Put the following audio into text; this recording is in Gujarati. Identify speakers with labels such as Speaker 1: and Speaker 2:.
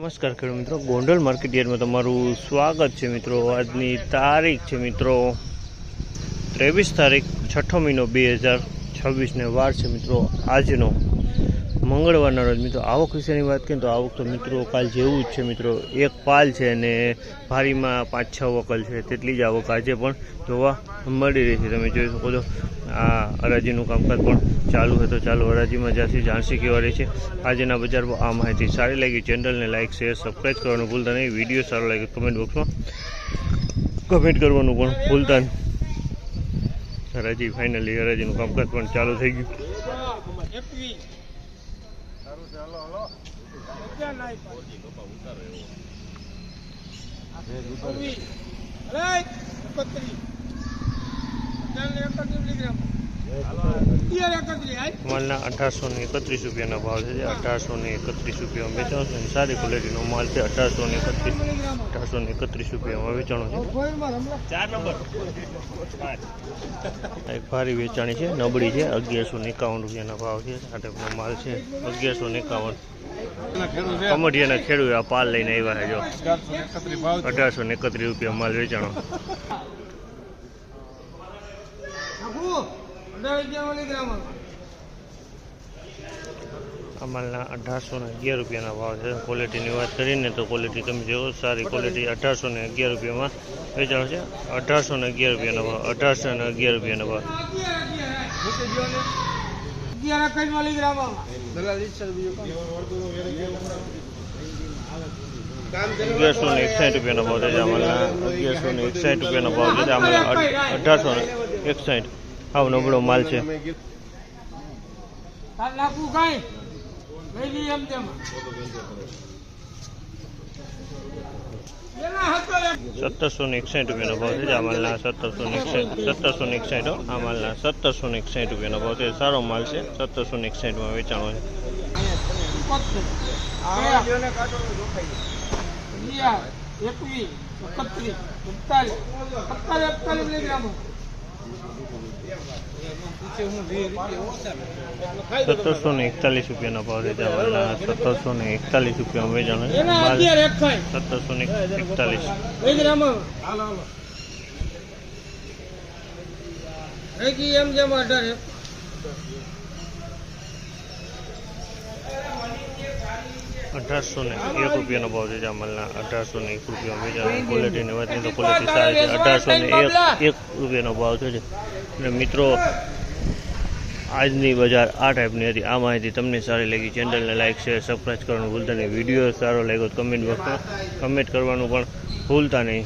Speaker 1: નમસ્કાર ખેડૂત મિત્રો, ગોંડલ માર્કેટ યાર્ડમાં તમારું સ્વાગત છે મિત્રો। આજની તારીખ છે મિત્રો 23 તારીખ 6 મહિનો 2026 ને વાર છે મિત્રો આજનો મંગળવારના રોજ। મિત્રો આવક વિશેની વાત કરીએ તો આવક તો મિત્રો કાલ જેવું જ છે મિત્રો। એક પાલ છે અને ભારીમાં 5-6 વકલ છે, તેટલી જ આવક આજે પણ જોવા મળી રહી છે। તમે જોઈ શકો છો આ હરાજીનું કામકાજ પણ ચાલુ છે, તો ચાલો હરાજીમાં જ્યાંથી જાણસી કેવા રહી છે આજના બજારમાં। આ માહિતી સારી લાગી ચેનલને લાઇક શેર સબસ્ક્રાઈબ કરવાનું ભૂલતા નહીં। વિડીયો સારો લાગે કમેન્ટ બોક્સમાં કમેન્ટ કરવાનું પણ ભૂલતા નહીં। હરાજી ફાઇનલી હરાજીનું કામકાજ પણ ચાલુ થઈ ગયું। માલના 1831 રૂપિયાના ભાવ છે। 1831 રૂપિયામાં વેચાણો છે। સારી ક્વોલિટીનો માલ છે। 1831 રૂપિયામાં વેચાણો છે। 4 નંબર એક ભારી વેચાણી છે, નબળી છે। 1151 રૂપિયાના ભાવ છે। આ ટાઈપનો માલ છે 1151। કમડિયાના ખેડૂત આ પાલ લઈને આવ્યા છે, જો 1831 રૂપિયા માલ વેચાણો। અમાલના 1811 રૂપિયાના ભાવ છે। ક્વોલિટીની વાત કરીને તો ક્વોલિટી તમે જુઓ સારી ક્વોલિટી 1811 રૂપિયામાં વેચાણો છે। 1811 રૂપિયાના ભાવ 1811 રૂપિયાના ભાવ। 1161 રૂપિયાનો ભાવ છે। અમાલના 1161 રૂપિયાનો ભાવ છે। અમાલના 1861 આવ નબળો માલ છે। 1761 રૂપિયાનો ભાવ છે। અમાલના 1761 અમાલના 1761 રૂપિયાનો ભાવ છે। સારો માલ છે, 1761માં વેચાણો છે। 1741 રૂપિયાનો ભાવ છે। અમાલના 1741 રૂપિયામાં વેચાણો છે। 1741 1801 રૂપિયાનો ભાવ છે। અમાલના 1801 રૂપિયામાં વેચાણો। ક્વોલિટીની વાત કરીએ તો ક્વોલિટી સારી છે। 1801 રૂપિયાનો ભાવ છે। અને મિત્રો આજની બજાર આ ટાઈપની હતી। આ માહિતી તમને સારી લાગી ચેનલને લાઇક શેર સબસ્ક્રાઈબ કરવાનું ભૂલતા નહીં। વિડીયો સારો લાગ્યો તો કમેન્ટ બોક્સમાં કમેન્ટ કરવાનું પણ ભૂલતા નહીં।